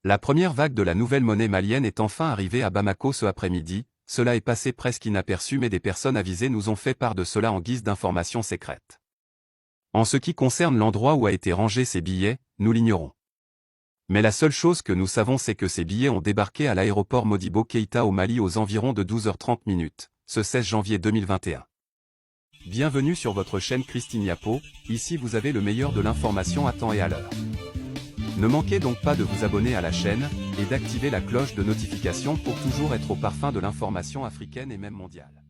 La première vague de la nouvelle monnaie malienne est enfin arrivée à Bamako ce après-midi. Cela est passé presque inaperçu, mais des personnes avisées nous ont fait part de cela en guise d'informations secrètes. En ce qui concerne l'endroit où a été rangé ces billets, nous l'ignorons. Mais la seule chose que nous savons, c'est que ces billets ont débarqué à l'aéroport Modibo Keïta au Mali aux environs de 12h30, ce 16 janvier 2021. Bienvenue sur votre chaîne Christine Yapo, ici vous avez le meilleur de l'information à temps et à l'heure. Ne manquez donc pas de vous abonner à la chaîne, et d'activer la cloche de notification pour toujours être au parfum de l'information africaine et même mondiale.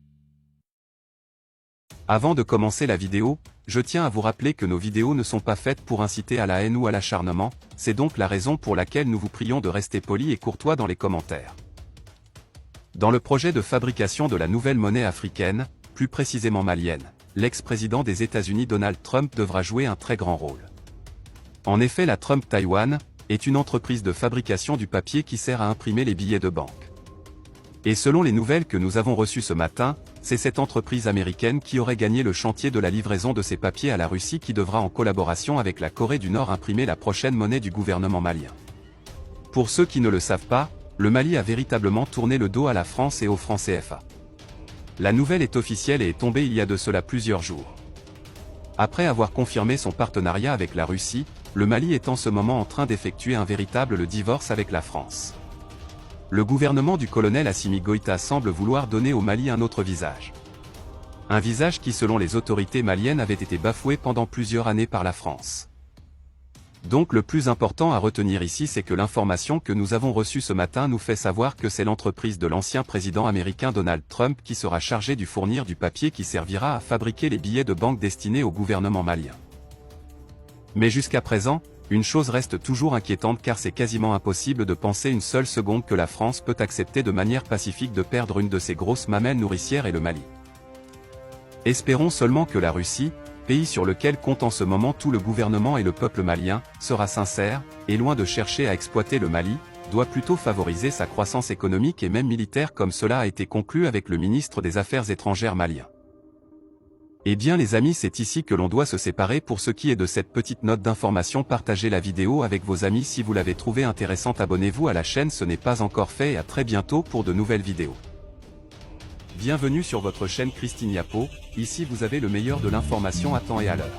Avant de commencer la vidéo, je tiens à vous rappeler que nos vidéos ne sont pas faites pour inciter à la haine ou à l'acharnement, c'est donc la raison pour laquelle nous vous prions de rester polis et courtois dans les commentaires. Dans le projet de fabrication de la nouvelle monnaie africaine, plus précisément malienne, l'ex-président des États-Unis Donald Trump devra jouer un très grand rôle. En effet, la Trump Taiwan est une entreprise de fabrication du papier qui sert à imprimer les billets de banque. Et selon les nouvelles que nous avons reçues ce matin, c'est cette entreprise américaine qui aurait gagné le chantier de la livraison de ces papiers à la Russie, qui devra en collaboration avec la Corée du Nord imprimer la prochaine monnaie du gouvernement malien. Pour ceux qui ne le savent pas, le Mali a véritablement tourné le dos à la France et au franc CFA. La nouvelle est officielle et est tombée il y a de cela plusieurs jours. Après avoir confirmé son partenariat avec la Russie, le Mali est en ce moment en train d'effectuer un véritable divorce avec la France. Le gouvernement du colonel Assimi Goïta semble vouloir donner au Mali un autre visage. Un visage qui, selon les autorités maliennes, avait été bafoué pendant plusieurs années par la France. Donc le plus important à retenir ici, c'est que l'information que nous avons reçue ce matin nous fait savoir que c'est l'entreprise de l'ancien président américain Donald Trump qui sera chargée du fournir du papier qui servira à fabriquer les billets de banque destinés au gouvernement malien. Mais jusqu'à présent, une chose reste toujours inquiétante, car c'est quasiment impossible de penser une seule seconde que la France peut accepter de manière pacifique de perdre une de ses grosses mamelles nourricières et le Mali. Espérons seulement que la Russie, pays sur lequel compte en ce moment tout le gouvernement et le peuple malien, sera sincère, et loin de chercher à exploiter le Mali, doit plutôt favoriser sa croissance économique et même militaire, comme cela a été conclu avec le ministre des Affaires étrangères malien. Eh bien les amis, c'est ici que l'on doit se séparer pour ce qui est de cette petite note d'information. Partagez la vidéo avec vos amis si vous l'avez trouvée intéressante, abonnez-vous à la chaîne, ce n'est pas encore fait, et à très bientôt pour de nouvelles vidéos. Bienvenue sur votre chaîne Christine Yapo, ici vous avez le meilleur de l'information à temps et à l'heure.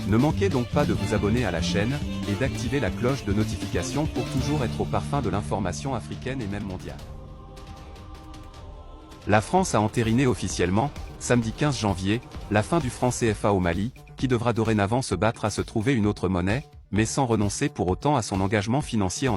Ne manquez donc pas de vous abonner à la chaîne, et d'activer la cloche de notification pour toujours être au parfum de l'information africaine et même mondiale. La France a entériné officiellement, samedi 15 janvier, la fin du franc CFA au Mali, qui devra dorénavant se battre à se trouver une autre monnaie, mais sans renoncer pour autant à son engagement financier en